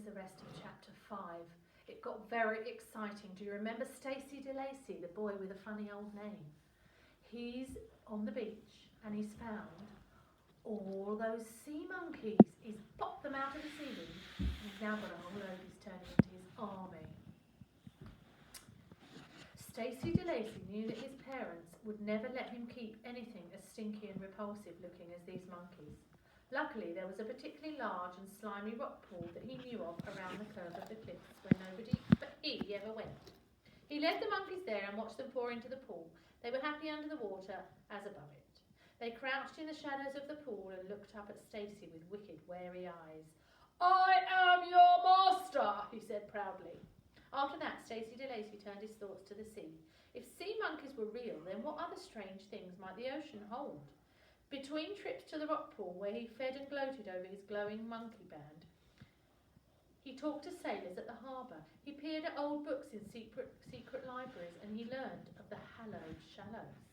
the rest of chapter 5. It got very exciting. Do you remember Stacey DeLacy, the boy with a funny old name? He's on the beach and he's found all those sea monkeys. He's popped them out of the seaweed and he's now got a whole load he's turning into his army. Stacey DeLacy knew that his parents would never let him keep anything as stinky and repulsive looking as these monkeys. Luckily, there was a particularly large and slimy rock pool that he knew of around the curve of the cliffs where nobody but he ever went. He led the monkeys there and watched them pour into the pool. They were happy under the water as above it. They crouched in the shadows of the pool and looked up at Stacey with wicked, wary eyes. "I am your master," he said proudly. After that, Stacey DeLacy turned his thoughts to the sea. If sea monkeys were real, then what other strange things might the ocean hold? Between trips to the rock pool, where he fed and gloated over his glowing monkey band, he talked to sailors at the harbour. He peered at old books in secret libraries, and he learned of the hallowed shallows.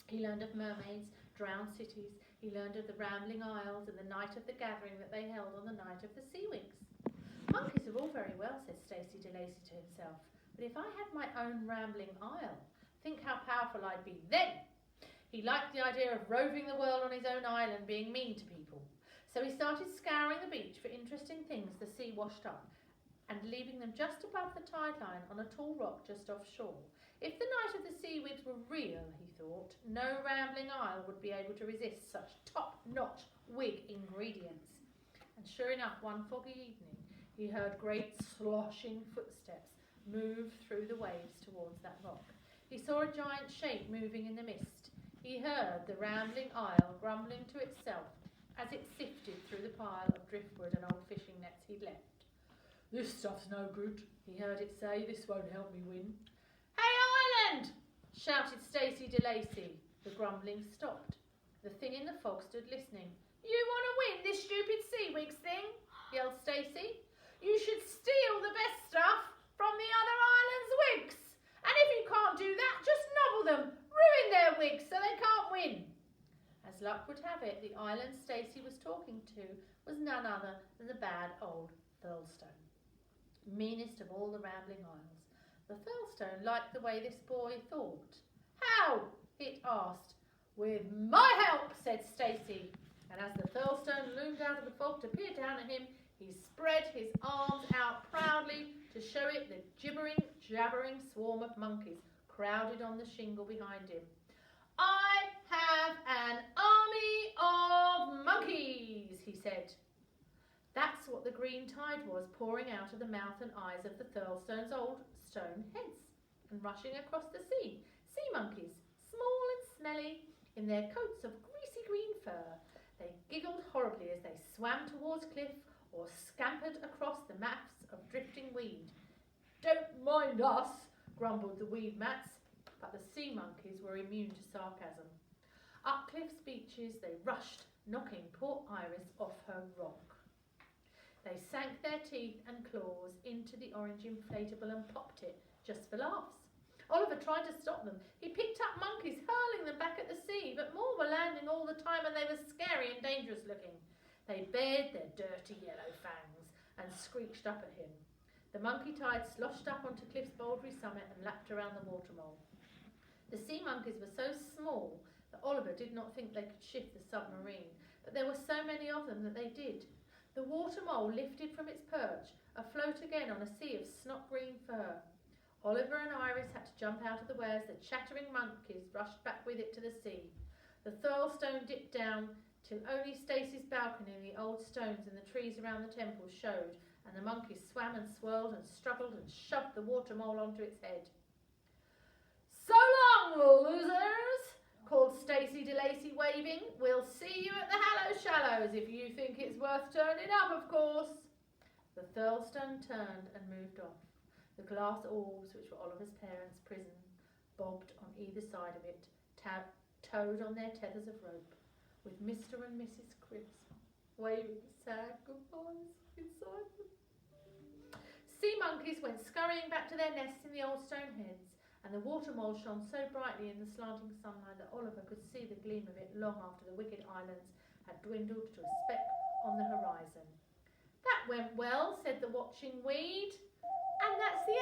He learned of mermaids, drowned cities. He learned of the rambling isles and the night of the gathering that they held on the night of the Seawigs. Monkeys are all very well, said Stacey DeLacy to himself, but if I had my own rambling isle, think how powerful I'd be then. He liked the idea of roving the world on his own island, being mean to people. So he started scouring the beach for interesting things the sea washed up and leaving them just above the tide line on a tall rock just offshore. If the night of the Seawigs were real, he thought, no rambling isle would be able to resist such top-notch wig ingredients. And sure enough, one foggy evening, he heard great sloshing footsteps move through the waves towards that rock. He saw a giant shape moving in the mist. He heard the rambling isle grumbling to itself as it sifted through the pile of driftwood and old fishing nets he'd left. "This stuff's no good," he heard it say. "This won't help me win." "Hey, island!" shouted Stacey DeLacy. The grumbling stopped. The thing in the fog stood listening. "You want to win this stupid Seawigs thing?" yelled Stacey. "You should steal the best stuff from the other islands' wigs. And if you can't do that, just nobble them, ruin their wigs so they can't win." As luck would have it, the island Stacey was talking to was none other than the bad old Thurlestone, meanest of all the rambling isles. The Thurlestone liked the way this boy thought. "How?" it asked. "With my help," said Stacey. And as the Thurlestone loomed out of the fog to peer down at him, he spread his arms out proudly to show it the jabbering swarm of monkeys crowded on the shingle behind him. "I have an army of monkeys," he said. That's what the green tide was, pouring out of the mouth and eyes of the Thurlstone's old stone heads and rushing across the sea. Sea monkeys, small and smelly, in their coats of greasy green fur. They giggled horribly as they swam towards cliff or scampered across the mats of drifting weed. "Don't mind us," grumbled the weed mats, but the sea monkeys were immune to sarcasm. Up cliff's beaches they rushed, knocking poor Iris off her rock. They sank their teeth and claws into the orange inflatable and popped it, just for laughs. Oliver tried to stop them. He picked up monkeys, hurling them back at the sea, but more were landing all the time, and they were scary and dangerous looking. They bared their dirty yellow fangs and screeched up at him. The monkey tide sloshed up onto Cliff's bouldery summit and lapped around the water mole. The sea monkeys were so small that Oliver did not think they could shift the submarine, but there were so many of them that they did. The water mole lifted from its perch, afloat again on a sea of snot-green fur. Oliver and Iris had to jump out of the way as the chattering monkeys rushed back with it to the sea. The Thurlestone dipped down till only Stacey's balcony and the old stones and the trees around the temple showed, and the monkeys swam and swirled and struggled and shoved the water mole onto its head. "So long, losers," called Stacey DeLacy, waving. "We'll see you at the Hallow Shallows if you think it's worth turning up, of course." The Thurlestone turned and moved off. The glass orbs, which were Oliver's parents' prison, bobbed on either side of it, towed on their tethers of rope, with Mr. and Mrs. Cripps waving sad goodbyes inside them. Sea monkeys went scurrying back to their nests in the old stone heads, and the water mole shone so brightly in the slanting sunlight that Oliver could see the gleam of it long after the wicked islands had dwindled to a speck on the horizon. That went well, said the watching weed. And that's the